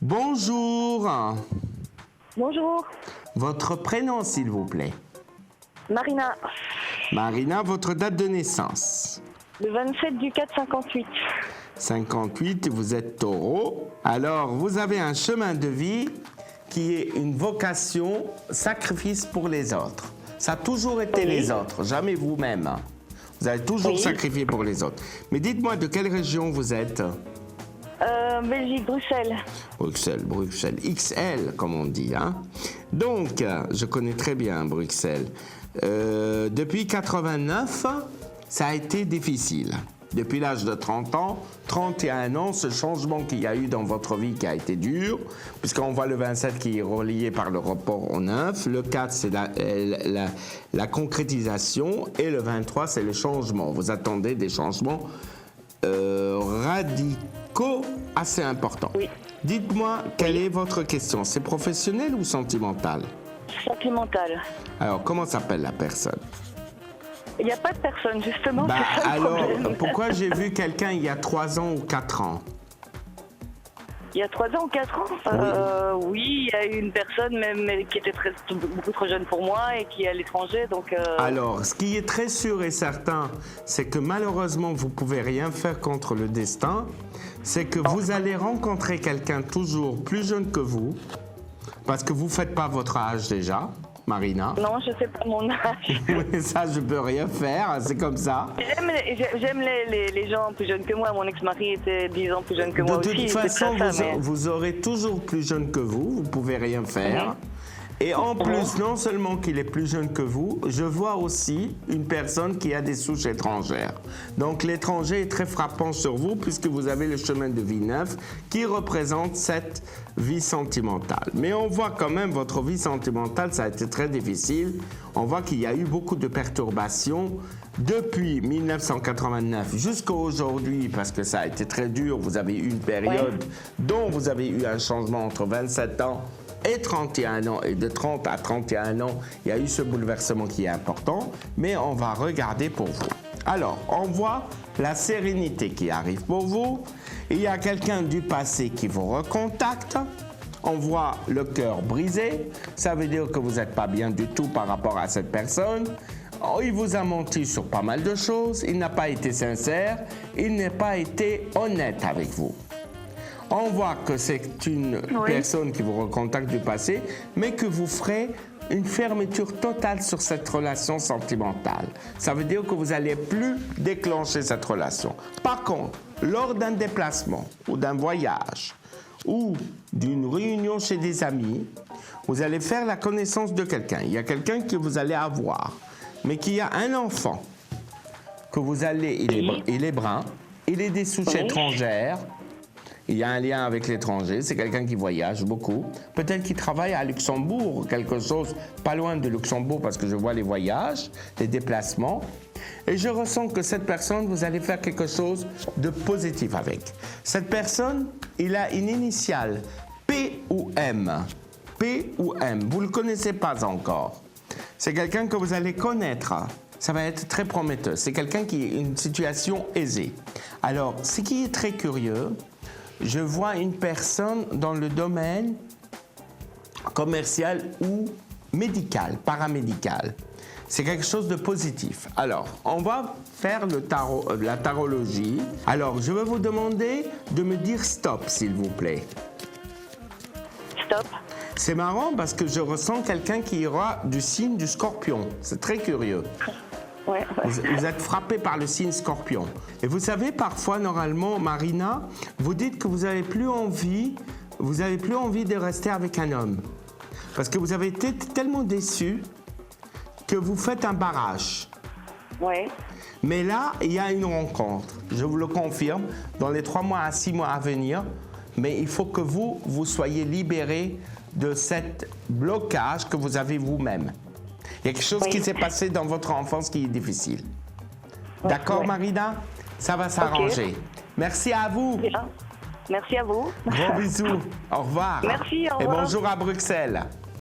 Bonjour. Bonjour, Votre prénom, s'il vous plaît. Marina, Marina, votre date de naissance. le 27 du 4 58. 58, vous êtes taureau. Alors, vous avez un chemin de vie qui est une vocation, sacrifice pour les autres. Ça a toujours été les autres, jamais vous-même. Vous avez toujours sacrifié pour les autres. Mais dites-moi, de quelle région vous êtes? Belgique, Bruxelles. Bruxelles. XL, comme on dit. Hein? Donc, je connais très bien Bruxelles. Depuis 89, ça a été difficile. Depuis l'âge de 30 ans, 31 ans, ce changement qu'il y a eu dans votre vie qui a été dur, puisqu'on voit le 27 qui est relié par le report au 9, le 4 c'est la concrétisation et le 23 c'est le changement. Vous attendez des changements radicaux assez importants. Oui. Dites-moi, quelle est votre question? C'est professionnel ou sentimental? Sentimentale. Alors, comment s'appelle la personne? Il n'y a pas de personne, justement, c'est ça le alors, problème. pourquoi j'ai vu quelqu'un il y a 3 ans ou 4 ans? Il y a 3 ans ou 4 ans oui, il y a eu une personne même qui était beaucoup trop jeune pour moi et qui est à l'étranger, donc... Alors, ce qui est très sûr et certain, c'est que malheureusement, vous ne pouvez rien faire contre le destin. C'est que vous allez rencontrer quelqu'un toujours plus jeune que vous, parce que vous ne faites pas votre âge déjà, Marina. Non, je ne sais pas mon âge. Oui, ça, je ne peux rien faire, c'est comme ça. J'aime les gens plus jeunes que moi. Mon ex-mari était 10 ans plus jeune que moi aussi. De toute façon, mais... vous aurez toujours plus jeune que vous ne pouvez rien faire. Et en plus, non seulement qu'il est plus jeune que vous, je vois aussi une personne qui a des souches étrangères. Donc l'étranger est très frappant sur vous puisque vous avez le chemin de vie 9 qui représente cette vie sentimentale. Mais on voit quand même votre vie sentimentale, ça a été très difficile. On voit qu'il y a eu beaucoup de perturbations depuis 1989 jusqu'à aujourd'hui parce que ça a été très dur. Vous avez eu une période dont vous avez eu un changement entre 27 ans et 31 ans, et de 30 à 31 ans, il y a eu ce bouleversement qui est important, mais on va regarder pour vous. Alors, on voit la sérénité qui arrive pour vous. Il y a quelqu'un du passé qui vous recontacte. On voit le cœur brisé. Ça veut dire que vous n'êtes pas bien du tout par rapport à cette personne. Oh, il vous a menti sur pas mal de choses. Il n'a pas été sincère. Il n'a pas été honnête avec vous. On voit que c'est une personne qui vous recontacte du passé, mais que vous ferez une fermeture totale sur cette relation sentimentale. Ça veut dire que vous n'allez plus déclencher cette relation. Par contre, lors d'un déplacement ou d'un voyage ou d'une réunion chez des amis, vous allez faire la connaissance de quelqu'un. Il y a quelqu'un que vous allez avoir, mais qui a un enfant que vous allez... Il est brun, il est des souches étrangères. Il y a un lien avec l'étranger, c'est quelqu'un qui voyage beaucoup. Peut-être qu'il travaille à Luxembourg, quelque chose pas loin de Luxembourg parce que je vois les voyages, les déplacements. Et je ressens que cette personne, vous allez faire quelque chose de positif avec. Cette personne, il a une initiale P ou M. P ou M, vous ne le connaissez pas encore. C'est quelqu'un que vous allez connaître. Ça va être très prometteur. C'est quelqu'un qui a une situation aisée. Alors, ce qui est très curieux, je vois une personne dans le domaine commercial ou médical, paramédical. C'est quelque chose de positif. Alors, on va faire la tarologie. Alors, je vais vous demander de me dire stop, s'il vous plaît. Stop. C'est marrant parce que je ressens quelqu'un qui ira du signe du scorpion. C'est très curieux. Ouais. Vous êtes frappé par le signe scorpion. Et vous savez, parfois, normalement, Marina, vous dites que vous n'avez plus envie de rester avec un homme. Parce que vous avez été tellement déçu que vous faites un barrage. Ouais. Mais là, il y a une rencontre. Je vous le confirme, dans les 3 mois à 6 mois à venir. Mais il faut que vous soyez libéré de cet blocage que vous avez vous-même. Il y a quelque chose qui s'est passé dans votre enfance qui est difficile. D'accord, Marina? Ça va s'arranger. Merci à vous. Bien. Merci à vous. Gros bisous. Au revoir. Merci, au revoir. Et bonjour à Bruxelles.